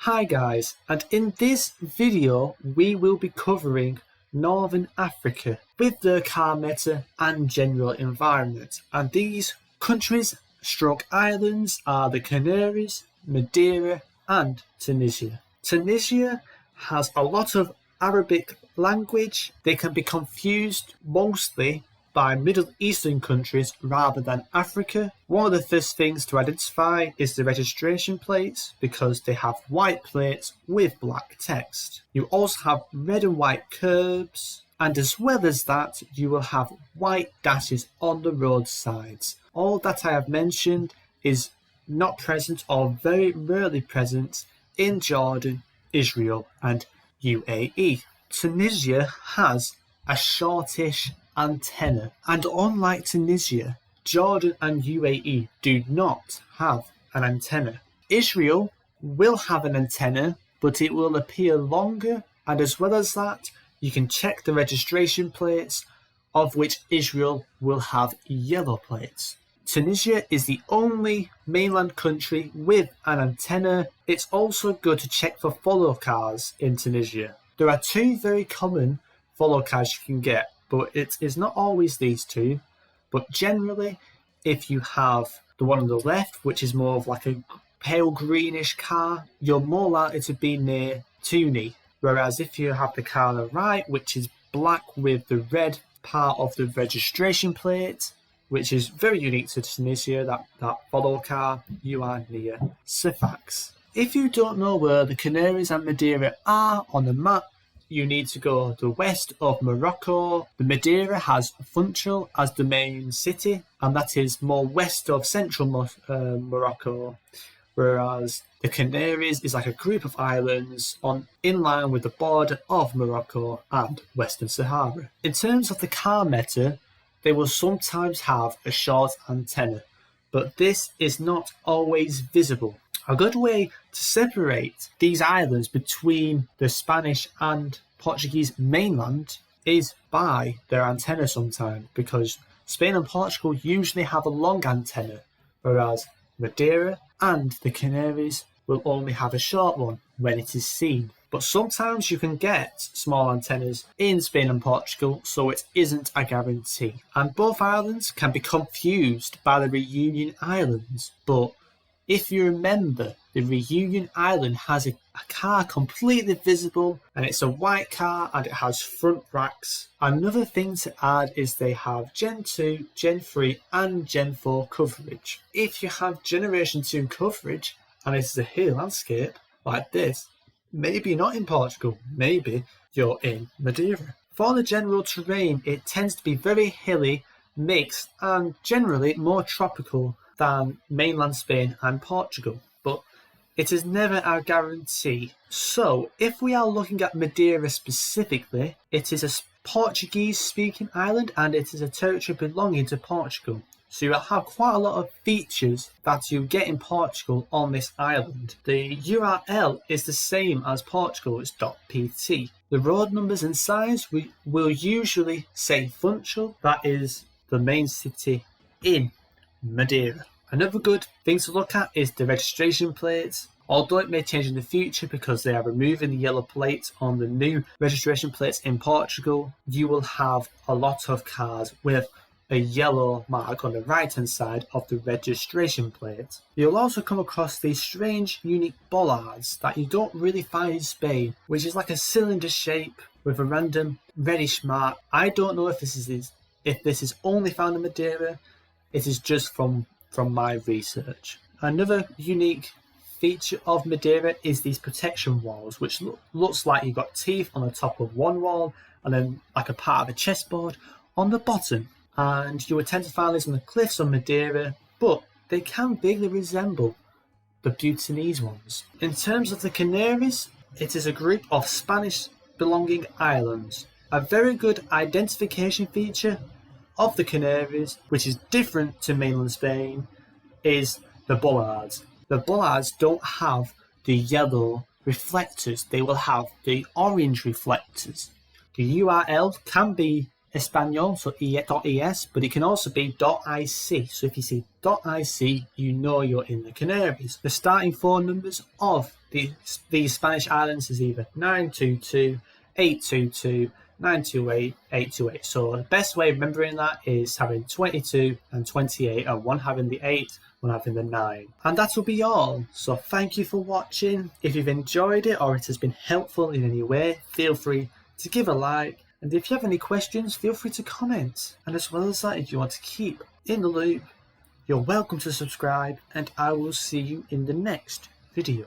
Hi guys, and in this video we will be covering Northern Africa with the car meta and general environment, and these countries stroke islands are the Canaries, Madeira and Tunisia. Tunisia has a lot of Arabic language. They can be confused mostly by Middle Eastern countries rather than Africa. One of the first things to identify is the registration plates because they have white plates with black text. You also have red and white curbs, and as well as that you will have white dashes on the road sides. All that I have mentioned is not present or very rarely present in Jordan, Israel and UAE. Tunisia has a shortish antenna, and unlike Tunisia, Jordan and UAE do not have an antenna. Israel will have an antenna, but it will appear longer, and as well as that, you can check the registration plates, of which Israel will have yellow plates. Tunisia is the only mainland country with an antenna. It's also good to check for follow cars in Tunisia. There are two very common follow cars you can get, but it is not always these two. But generally, if you have the one on the left, which is more of like a pale greenish car, you're more likely to be near Tuni. Whereas if you have the car on the right, which is black with the red part of the registration plate, which is very unique to Tunisia, that follow car, you are near Sfax. If you don't know where the Canaries and Madeira are on the map, you need to go to the west of Morocco. The Madeira has Funchal as the main city, and that is more west of central Morocco, whereas the Canaries is like a group of islands in line with the border of Morocco and Western Sahara. In terms of the car meta, they will sometimes have a short antenna, but this is not always visible. A good way to separate these islands between the Spanish and Portuguese mainland is by their antenna sometimes, because Spain and Portugal usually have a long antenna, whereas Madeira and the Canaries will only have a short one when it is seen. But sometimes you can get small antennas in Spain and Portugal, so it isn't a guarantee. And both islands can be confused by the Reunion Islands, but if you remember, the Reunion Island has a car completely visible, and it's a white car and it has front racks. Another thing to add is they have Gen 2, Gen 3 and Gen 4 coverage. If you have Generation 2 coverage and it's a hilly landscape like this, maybe you're not in Portugal, maybe you're in Madeira. For the general terrain, it tends to be very hilly, mixed and generally more tropical than mainland Spain and Portugal, but it is never a guarantee. So if we are looking at Madeira specifically, it is a Portuguese speaking island and it is a territory belonging to Portugal. So you'll have quite a lot of features that you get in Portugal on this island. The URL is the same as Portugal, it's .pt. The road numbers and signs will usually say Funchal, that is the main city in Madeira. Another good thing to look at is the registration plates. Although it may change in the future because they are removing the yellow plates on the new registration plates in Portugal, you will have a lot of cars with a yellow mark on the right hand side of the registration plate. You'll also come across these strange unique bollards that you don't really find in Spain, which is like a cylinder shape with a random reddish mark. I don't know if this is only found in Madeira. It is just from my research. Another unique feature of Madeira is these protection walls, which looks like you've got teeth on the top of one wall and then like a part of a chessboard on the bottom. And you would tend to find these on the cliffs on Madeira, but they can vaguely resemble the Bhutanese ones. In terms of the Canaries, it is a group of Spanish belonging islands. A very good identification feature of the Canaries, which is different to mainland Spain, is the bollards. The bollards don't have the yellow reflectors, they will have the orange reflectors. The URL can be Espanol, so .es, but it can also be .ic. So if you see .ic, you know you're in the Canaries. The starting phone numbers of these Spanish islands is either 922, 822, 928, 828. So the best way of remembering that is having 22 and 28, and one having the 8, one having the 9. And that will be all. So thank you for watching. If you've enjoyed it or it has been helpful in any way, feel free to give a like. And if you have any questions, feel free to comment. And as well as that, if you want to keep in the loop, you're welcome to subscribe, and I will see you in the next video.